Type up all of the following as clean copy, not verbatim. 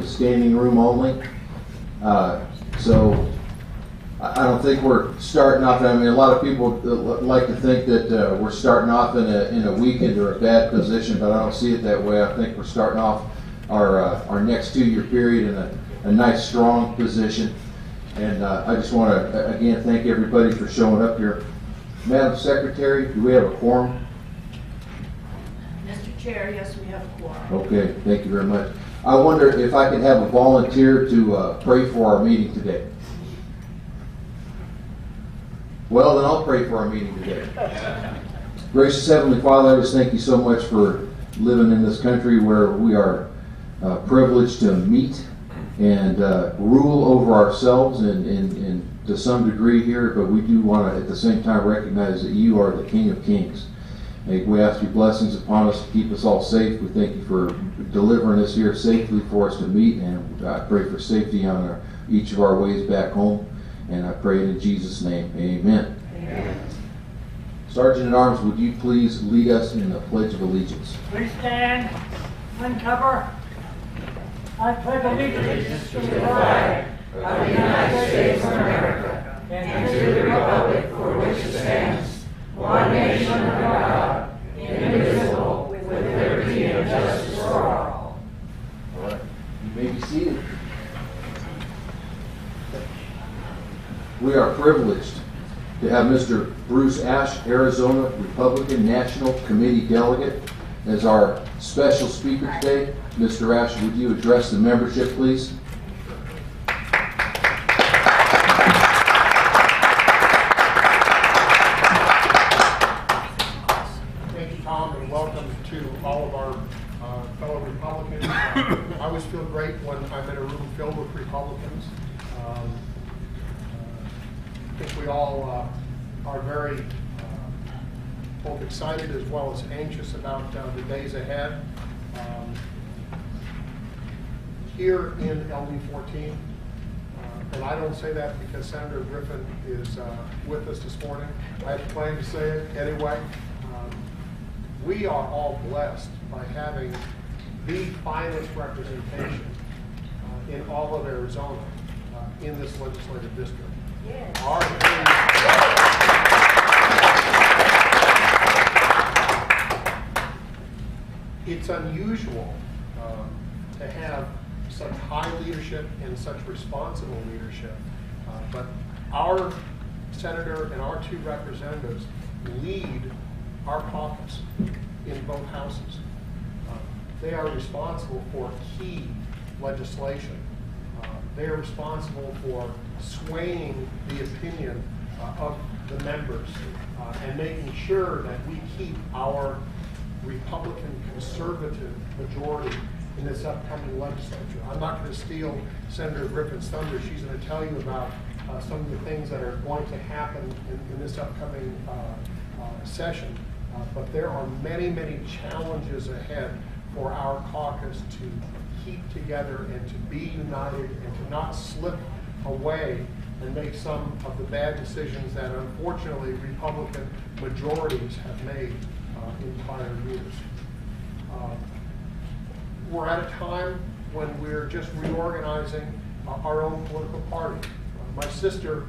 is standing room only. So I don't think we're starting off. I mean, a lot of people like to think that we're starting off in a weakened or a bad position, but I don't see it that way. I think we're starting off our next 2-year period in a nice, strong position. And I just want to again thank everybody for showing up here. Madam Secretary, do we have a quorum? Mr. Chair, yes, we have a quorum. Okay, thank you very much. I wonder if I could have a volunteer to pray for our meeting today. Well, then I'll pray for our meeting today. Gracious Heavenly Father, I just thank you so much for living in this country where we are privileged to meet and rule over ourselves and to some degree here, but we do want to at the same time recognize that you are the King of Kings. And we ask your blessings upon us to keep us all safe. We thank you for delivering us here safely for us to meet, and I pray for safety on each of our ways back home. And I pray it in Jesus' name. Amen. Amen. Sergeant at Arms, would you please lead us in the Pledge of Allegiance? Please stand, uncover. I pledge allegiance to the flag of the United States of America and to the republic for which it stands, one nation under God, indivisible, with liberty and justice for all. All right. You may be seated. We are privileged to have Mr. Bruce Ash, Arizona Republican National Committee Delegate, as our special speaker today. Mr. Ash, would you address the membership, please? Thank you, Tom, and welcome to all of our fellow Republicans. I always feel great when I'm in a room filled with Republicans. I think we all are very both excited as well as anxious about the days ahead. Here in LD-14, and I don't say that because Senator Griffin is with us this morning. I plan to say it anyway. We are all blessed by having the finest representation in all of Arizona in this legislative district. Yes. It's unusual to have such high leadership and such responsible leadership, but our senator and our 2 representatives lead our caucus in both houses. They are responsible for key legislation. They are responsible for swaying the opinion of the members and making sure that we keep our Republican conservative majority in this upcoming legislature. I'm not going to steal Senator Griffin's thunder. She's going to tell you about some of the things that are going to happen in this upcoming session. But there are many, many challenges ahead for our caucus to keep together and to be united and to not slip away and make some of the bad decisions that unfortunately Republican majorities have made in prior years. We're at a time when we're just reorganizing our own political party. My sister,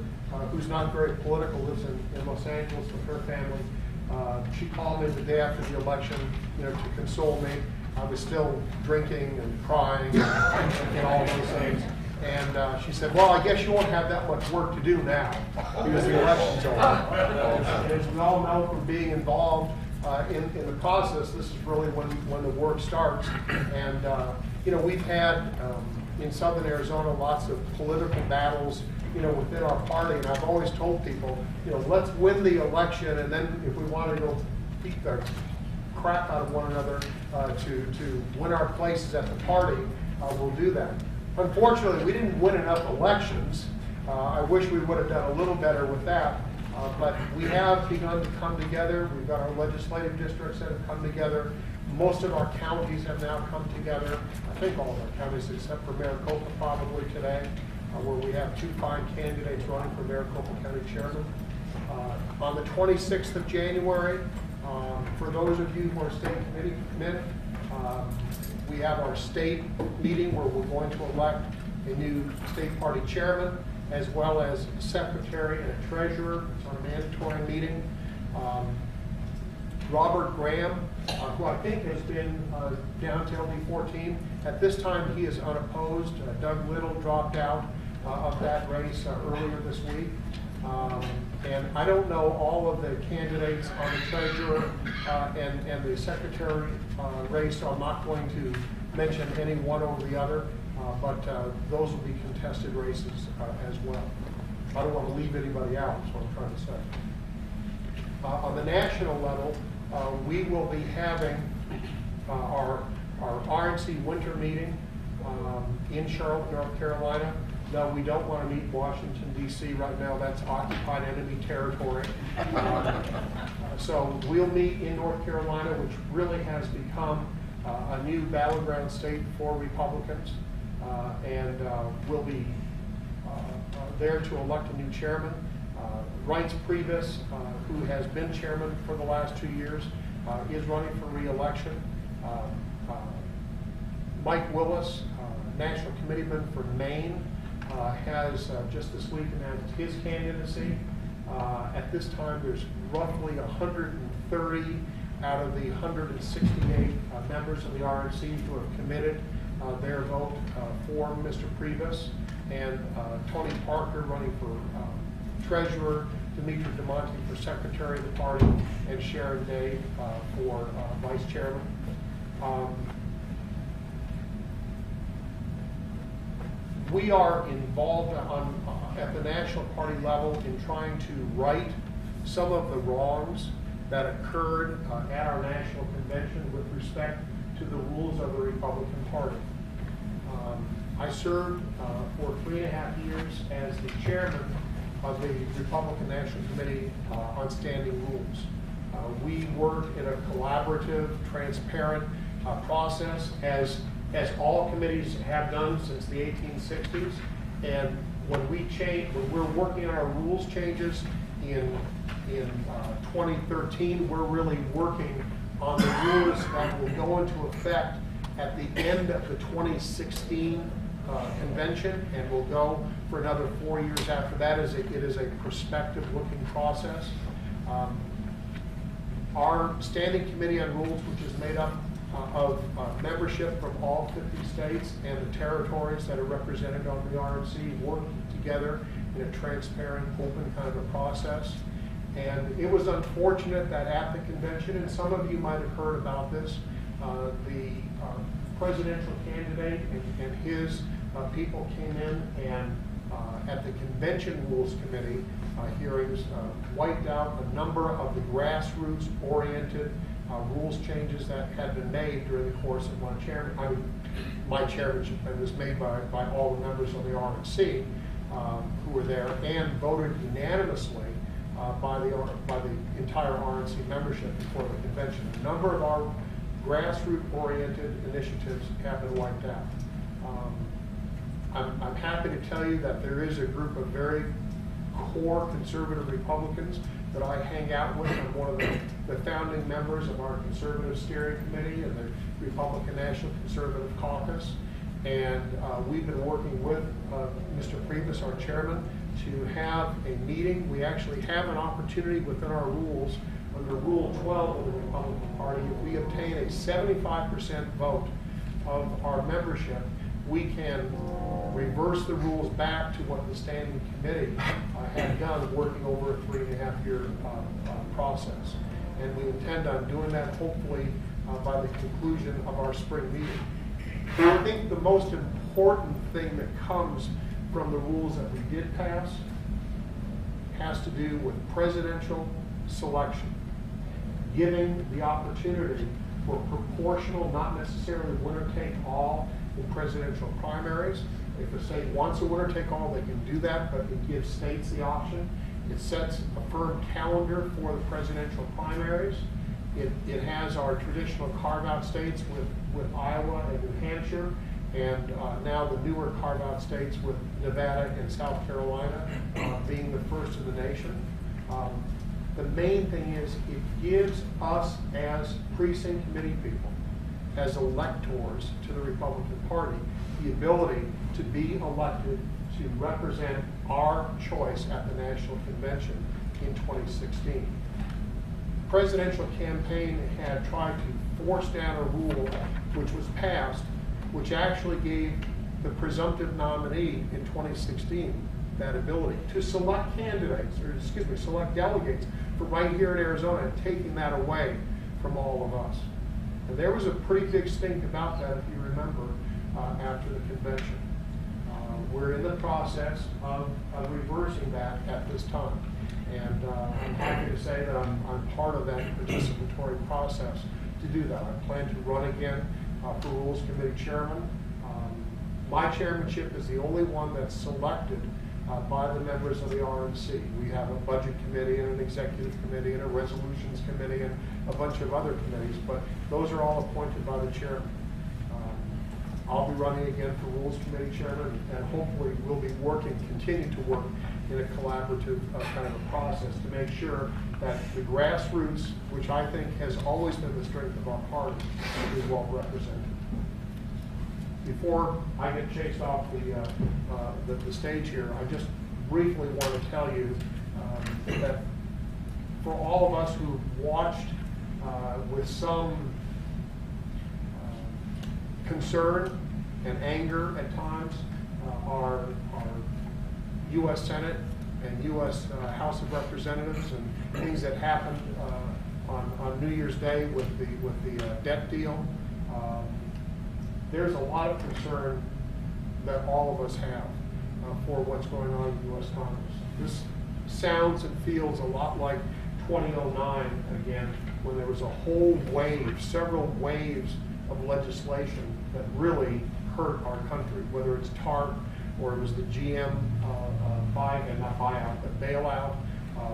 who's not very political, lives in Los Angeles with her family. She called me the day after the election, to console me. I was still drinking and crying and all those things. And she said, well, I guess you won't have that much work to do now because the election's over. As we all know from being involved in the process, this is really when the work starts. And we've had in southern Arizona lots of political battles within our party, and I've always told people, let's win the election, and then if we want to go beat the crap out of one another to win our places at the party, we'll do that. Unfortunately, we didn't win enough elections. I wish we would have done a little better with that. But we have begun to come together. We've got our legislative districts that have come together. Most of our counties have now come together. I think all of our counties except for Maricopa probably today, where we have 2 fine candidates running for Maricopa County Chairman. On the 26th of January, for those of you who are state committee, We have our state meeting where we're going to elect a new state party chairman, as well as a secretary and a treasurer. It's on a mandatory meeting. Robert Graham, who I think has been down to LD-14. At this time, he is unopposed. Doug Little dropped out of that race earlier this week. And I don't know all of the candidates on the treasurer and the secretary race, so I'm not going to mention any one over the other, but those will be contested races as well. I don't want to leave anybody out, is what I'm trying to say. On the national level, we will be having our RNC winter meeting in Charlotte, North Carolina. No, we don't want to meet Washington, D.C. right now. That's occupied enemy territory. So we'll meet in North Carolina, which really has become a new battleground state for Republicans. And we'll be there to elect a new chairman. Reince Priebus, who has been chairman for the last 2 years, is running for re-election. Mike Willis, National Committeeman for Maine, has just this week announced his candidacy. At this time, there's roughly 130 out of the 168 members of the RNC who have committed their vote for Mr. Priebus, and Tony Parker running for treasurer, Demetri DeMonte for secretary of the party, and Sharon Day for vice chairman. We are involved at the national party level in trying to right some of the wrongs that occurred at our national convention with respect to the rules of the Republican Party. I served for 3.5 years as the chairman of the Republican National Committee on Standing Rules. We work in a collaborative, transparent process, as all committees have done since the 1860s. And when we're working on our rules changes in 2013, we're really working on the rules that will go into effect at the end of the 2016 convention, and will go for another 4 years after that. It is a prospective-looking process. Our Standing Committee on Rules, which is made up of membership from all 50 states and the territories that are represented on the RNC, work together in a transparent, open kind of a process. And it was unfortunate that at the convention, and some of you might have heard about this, the presidential candidate and his people came in and at the Convention Rules Committee hearings wiped out a number of the grassroots-oriented rules changes that had been made during the course of my chairmanship, and was made by all the members of the RNC who were there, and voted unanimously by the entire RNC membership before the convention. A number of our grassroots-oriented initiatives have been wiped out. I'm happy to tell you that there is a group of very core conservative Republicans that I hang out with. I'm one of the founding members of our Conservative Steering Committee and the Republican National Conservative Caucus. And we've been working with Mr. Priebus, our chairman, to have a meeting. We actually have an opportunity within our rules, under Rule 12 of the Republican Party. If we obtain a 75% vote of our membership, we can reverse the rules back to what the Standing Committee had done, working over a 3.5-year process. And we intend on doing that hopefully by the conclusion of our spring meeting. I think the most important thing that comes from the rules that we did pass has to do with presidential selection, giving the opportunity for proportional, not necessarily winner-take-all in presidential primaries. If a state wants a winner-take-all, they can do that, but it gives states the option. It sets a firm calendar for the presidential primaries. It has our traditional carve-out states with Iowa and New Hampshire, and now the newer carve-out states with Nevada and South Carolina being the first in the nation. The main thing is it gives us as precinct committee people as electors to the Republican Party the ability to be elected to represent our choice at the National Convention in 2016. The presidential campaign had tried to force down a rule which was passed, which actually gave the presumptive nominee in 2016 that ability to select candidates, or excuse me, select delegates from right here in Arizona, and taking that away from all of us. And there was a pretty big stink about that, if you remember, after the convention. We're in the process of reversing that at this time. And I'm happy to say that I'm part of that participatory process to do that. I plan to run again for Rules Committee Chairman. My chairmanship is the only one that's selected by the members of the RNC. We have a budget committee and an executive committee and a resolutions committee and a bunch of other committees, but those are all appointed by the chairman. I'll be running again for Rules Committee Chairman, and hopefully we'll be continue to work in a collaborative kind of a process to make sure that the grassroots, which I think has always been the strength of our party, is well represented. Before I get chased off the stage here, I just briefly want to tell you that for all of us who watched with some concern and anger at times our U.S. Senate and U.S. House of Representatives and things that happened on New Year's Day with the debt deal. There's a lot of concern that all of us have for what's going on in the U.S. Congress. This sounds and feels a lot like 2009 again, when there was a whole wave, several waves of legislation that really hurt our country, whether it's TARP or it was the GM not buyout, but bailout,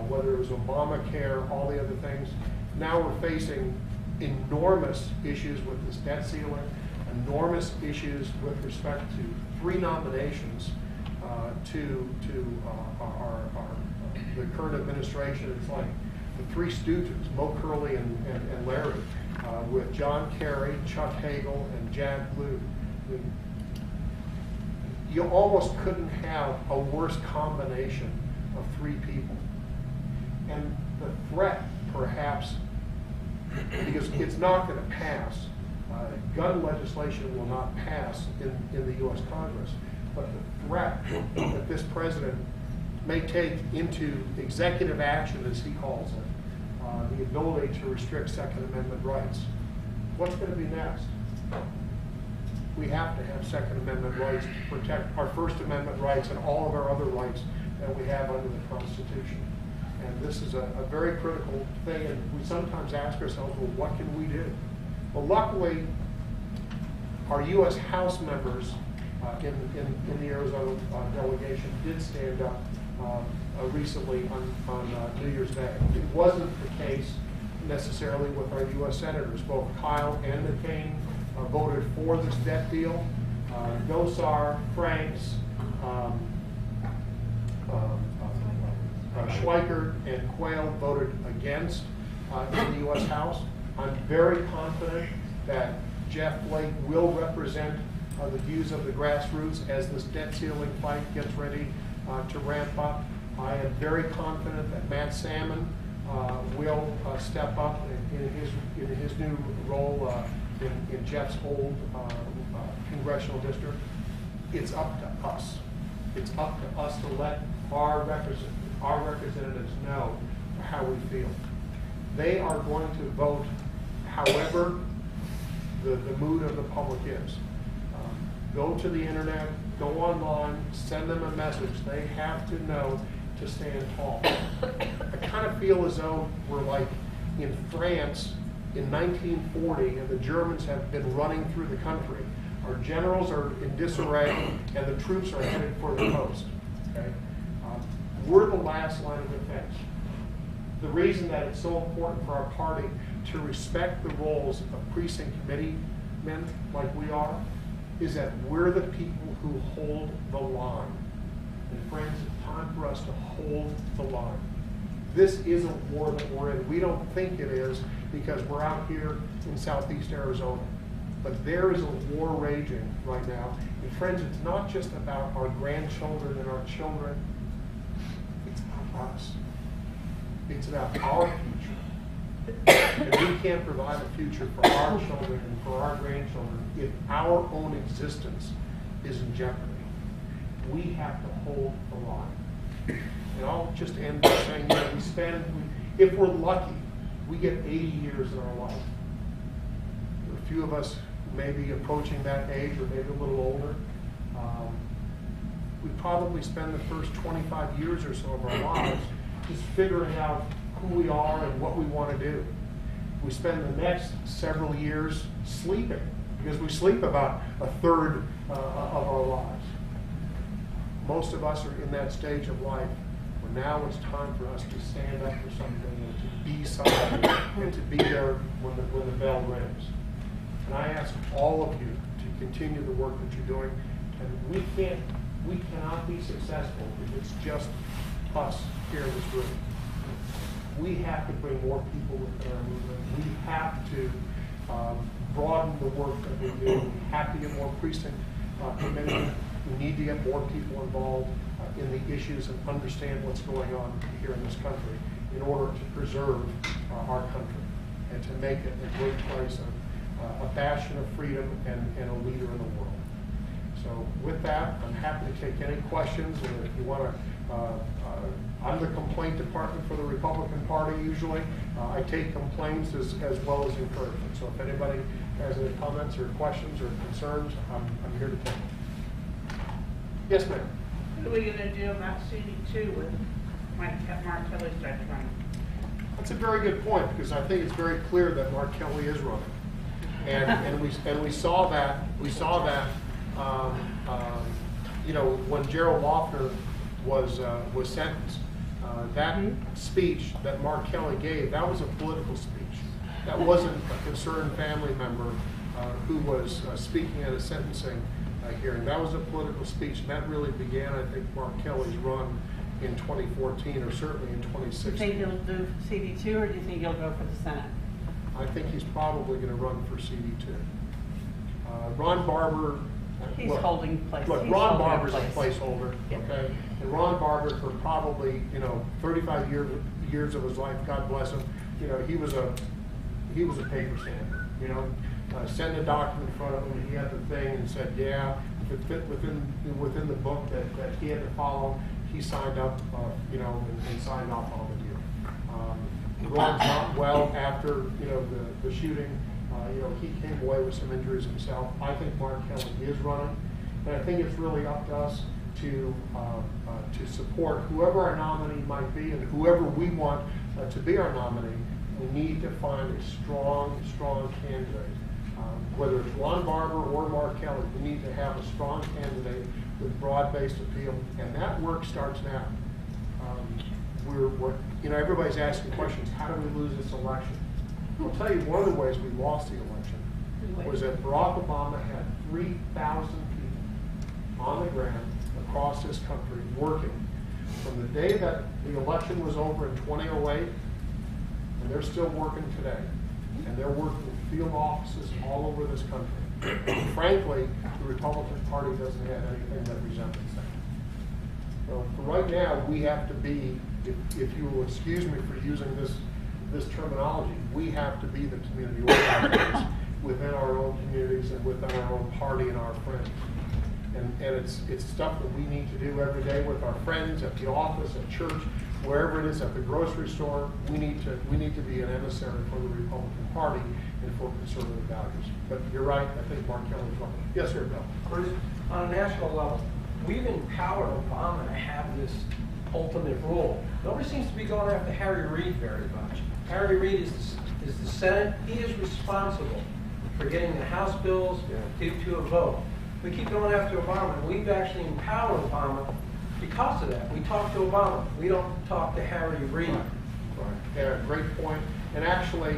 whether it was Obamacare, all the other things. Now we're facing enormous issues with this debt ceiling, enormous issues with respect to 3 nominations to the current administration. It's like the 3 Stooges, Mo Curley and Larry, with John Kerry, Chuck Hagel, and Jad Lew. I mean, you almost couldn't have a worse combination of 3 people. And the threat, perhaps, because it's not going to pass, gun legislation will not pass in the U.S. Congress, but the threat that this president may take into executive action, as he calls it, the ability to restrict Second Amendment rights. What's going to be next? We have to have Second Amendment rights to protect our First Amendment rights and all of our other rights that we have under the Constitution. And this is a very critical thing, and we sometimes ask ourselves, well, what can we do? Well, luckily, our U.S. House members in the Arizona delegation did stand up recently on New Year's Day. It wasn't the case necessarily with our U.S. senators. Both Kyle and McCain voted for this debt deal. Gosar, Franks, Schweikert, and Quayle voted against in the U.S. House. I'm very confident that Jeff Flake will represent the views of the grassroots as this debt ceiling fight gets ready to ramp up. I am very confident that Matt Salmon will step up in his new role in Jeff's old congressional district. It's up to us. It's up to us to let our representatives know how we feel. They are going to vote however the mood of the public is. Go to the internet, go online, send them a message. They have to know to stand tall. I kind of feel as though we're like in France in 1940 and the Germans have been running through the country. Our generals are in disarray and the troops are headed for the coast. Okay? We're the last line of defense. The reason that it's so important for our party to respect the roles of precinct committee men like we are is that we're the people who hold the line. And friends, it's time for us to hold the line. This is a war that we're in. We don't think it is because we're out here in southeast Arizona. But there is a war raging right now. And friends, it's not just about our grandchildren and our children. It's about us. It's about our future. And we can't provide a future for our children and for our grandchildren if our own existence is in jeopardy. We have to hold the line. And I'll just end by saying, you know, if we're lucky, we get 80 years in our life. There are a few of us who may be approaching that age or maybe a little older. We probably spend the first 25 years or so of our lives just figuring out who we are and what we want to do. We spend the next several years sleeping, because we sleep about a third of our lives. Most of us are in that stage of life where now it's time for us to stand up for something and to be somebody and to be there when the bell rings. And I ask all of you to continue the work that you're doing. And we cannot be successful if it's just us here in this room. We have to bring more people within our movement. We have to broaden the work that we do. We have to get more precinct committees. We need to get more people involved in the issues and understand what's going on here in this country in order to preserve our country and to make it a great place, a bastion of freedom and a leader in the world. So with that, I'm happy to take any questions, and if you want to, I'm the complaint department for the Republican Party usually. I take complaints as well as encouragement. So if anybody has any comments or questions or concerns, I'm here to take them. Yes, ma'am. What are we going to do about CD2 with Mark Kelly starts running? That's a very good point, because I think it's very clear that Mark Kelly is running, and we saw that you know, when Gerald Loeffner was sentenced. That speech that Mark Kelly gave, that was a political speech. That wasn't a concerned family member who was speaking at a sentencing hearing. That was a political speech, and that really began, I think, Mark Kelly's run in 2014, or certainly in 2016. Do you think he'll do CD2, or do you think he'll go for the Senate? I think he's probably going to run for CD2. Ron Barber. He's holding place. Look, He's Ron holding Barber's a place. placeholder, Yeah. okay? And Ron Barber, for probably, 35 years of his life, God bless him, he was a paper sander, sent a document in front of him, and he had the thing and said, yeah, if it fit within the book that he had to follow, he signed up, and signed off on the deal. Ron's not well after, the shooting. He came away with some injuries himself. I think Mark Kelly is running, and I think it's really up to us to support whoever our nominee might be, and whoever we want to be our nominee. We need to find a strong candidate. Whether it's Ron Barber or Mark Kelly, we need to have a strong candidate with broad-based appeal, and that work starts now. Everybody's asking questions. How do we lose this election? I'll tell you, one of the ways we lost the election was that Barack Obama had 3,000 people on the ground across this country working from the day that the election was over in 2008, and they're still working today. And they're working in field offices all over this country. And frankly, the Republican Party doesn't have anything that resembles that. So for right now, we have to be, if you will excuse me for using this terminology, we have to be the community organizers within our own communities and within our own party and our friends. And it's stuff that we need to do every day with our friends, at the office, at church, wherever it is, at the grocery store. We need to be an emissary for the Republican Party and for conservative values. But you're right, I think Mark Kelly's right. Yes, sir, Bill. Bruce, on a national level, we've empowered Obama to have this ultimate rule. Nobody seems to be going after Harry Reid very much. Harry Reid is the Senate. He is responsible for getting the House bills to a vote. We keep going after Obama, and we've actually empowered Obama because of that. We talk to Obama. We don't talk to Harry Reid. Right. Yeah, great point. And actually,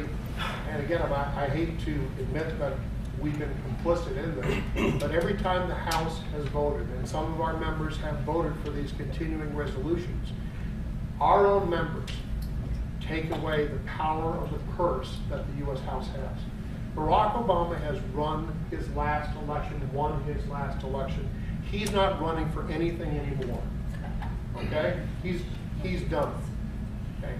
and again, I hate to admit that we've been complicit in this, but every time the House has voted, and some of our members have voted for these continuing resolutions, our own members take away the power of the purse that the U.S. House has. Barack Obama has run his last election, won his last election. He's not running for anything anymore. Okay? He's done. Okay?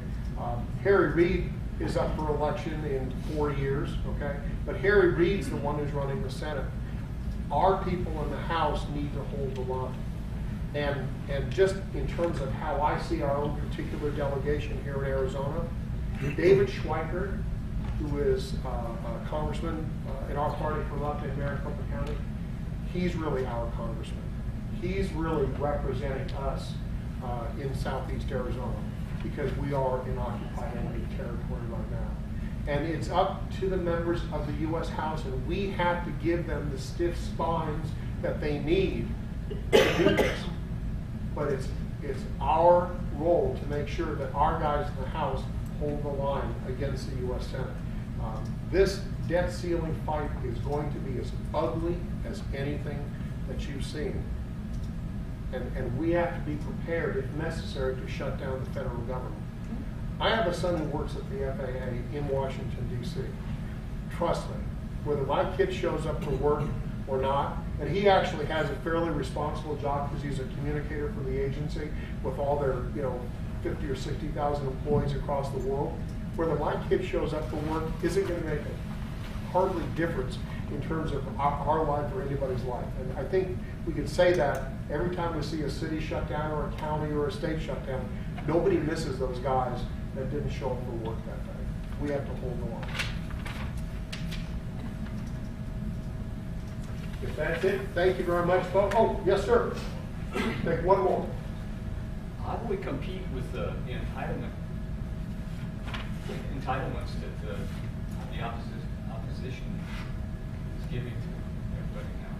Harry Reid is up for election in 4 years. Okay? But Harry Reid's the one who's running the Senate. Our people in the House need to hold the line. And just in terms of how I see our own particular delegation here in Arizona, David Schweikert, who is a congressman in our party from up in Maricopa County, he's really our congressman. He's really representing us in southeast Arizona because we are in occupied enemy territory right now. And it's up to the members of the U.S. House, and we have to give them the stiff spines that they need to do this. But it's our role to make sure that our guys in the House hold the line against the U.S. Senate. This debt ceiling fight is going to be as ugly as anything that you've seen. And we have to be prepared, if necessary, to shut down the federal government. I have a son who works at the FAA in Washington, D.C. Trust me, whether my kid shows up for work or not, and he actually has a fairly responsible job because he's a communicator for the agency with all their 50 or 60,000 employees across the world. Whether my kid shows up for work isn't going to make a hardly difference in terms of our life or anybody's life. And I think we could say that every time we see a city shut down or a county or a state shut down, nobody misses those guys that didn't show up for work that day. We have to hold the line. If that's it, thank you very much, folks. Oh, yes, sir. Take one more. How do we compete with the entitlements that the opposition is giving to everybody now?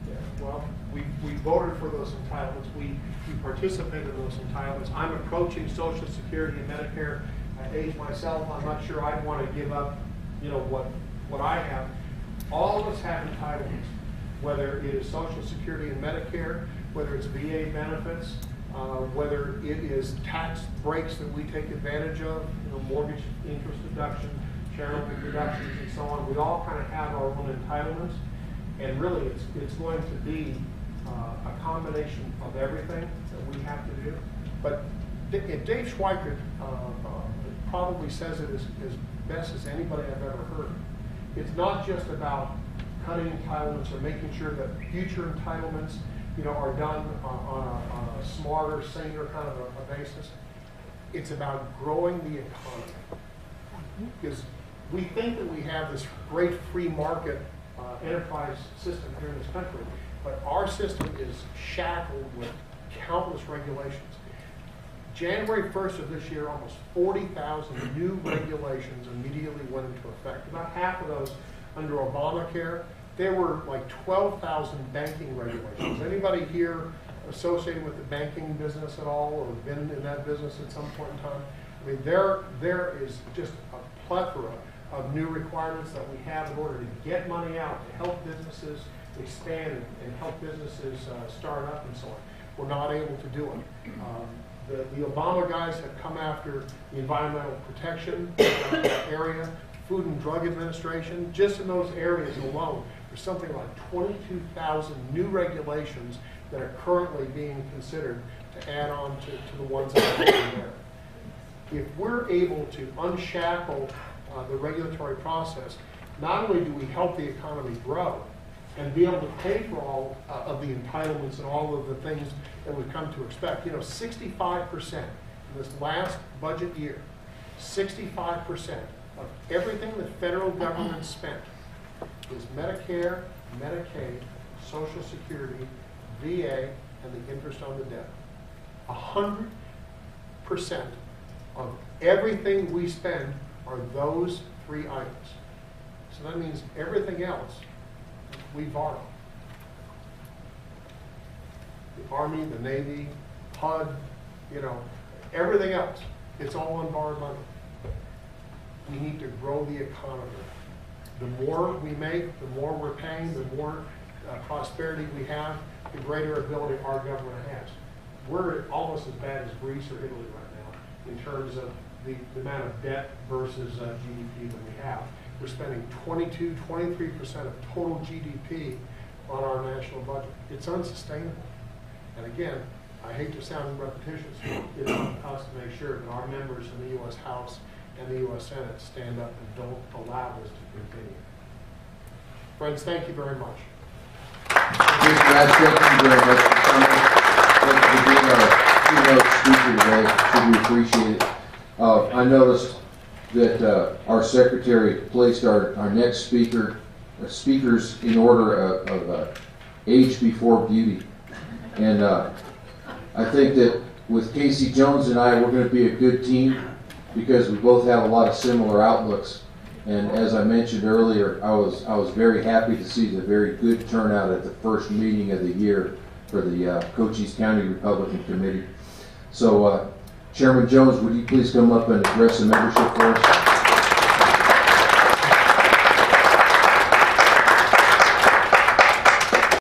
Yeah, well, we voted for those entitlements. We participated in those entitlements. I'm approaching Social Security and Medicare age myself. I'm not sure I'd want to give up, what I have. All of us have entitlements, whether it is Social Security and Medicare, whether it's VA benefits, whether it is tax breaks that we take advantage of, mortgage interest deduction, charitable deductions, and so on. We all kind of have our own entitlements, and really it's going to be a combination of everything that we have to do. But Dave Schweikert probably says it as best as anybody I've ever heard. It's not just about cutting entitlements or making sure that future entitlements are done on a smarter, saner kind of a basis. It's about growing the economy. Because we think that we have this great free market enterprise system here in this country, but our system is shackled with countless regulations. January 1st of this year, almost 40,000 new regulations immediately went into effect. About half of those under Obamacare. There were like 12,000 banking regulations. Anybody here associated with the banking business at all, or been in that business at some point in time? I mean, there is just a plethora of new requirements that we have in order to get money out, to help businesses expand and help businesses start up and so on. We're not able to do it. The Obama guys have come after the environmental protection area, Food and Drug Administration. Just in those areas alone, there's something like 22,000 new regulations that are currently being considered to add on to the ones that are already there. If we're able to unshackle the regulatory process, not only do we help the economy grow and be able to pay for all of the entitlements and all of the things that we've come to expect. 65% in this last budget year, 65% of everything the federal government spent is Medicare, Medicaid, Social Security, VA, and the interest on the debt. 100% of everything we spend are those three items. So that means everything else we borrow. The Army, the Navy, HUD, everything else, it's all on borrowed money. We need to grow the economy. The more we make, the more we're paying, the more prosperity we have, the greater ability our government has. We're almost as bad as Greece or Italy right now in terms of the amount of debt versus GDP that we have. we're spending 22–23% of total GDP on our national budget. It's unsustainable. And again, I hate to sound repetitious, it's on us to make sure that our members in the U.S. House and the U.S. Senate stand up and don't allow this to continue. Friends, thank you very much. Brad, thank you very much for coming. Thank you for being our keynote speaker today. We appreciate it. I noticed that our secretary placed our next speakers in order of age before beauty. And I think that with Casey Jones and I, we're going to be a good team because we both have a lot of similar outlooks. And as I mentioned earlier, I was very happy to see the very good turnout at the first meeting of the year for the Cochise County Republican Committee. So, Chairman Jones, would you please come up and address the membership for us?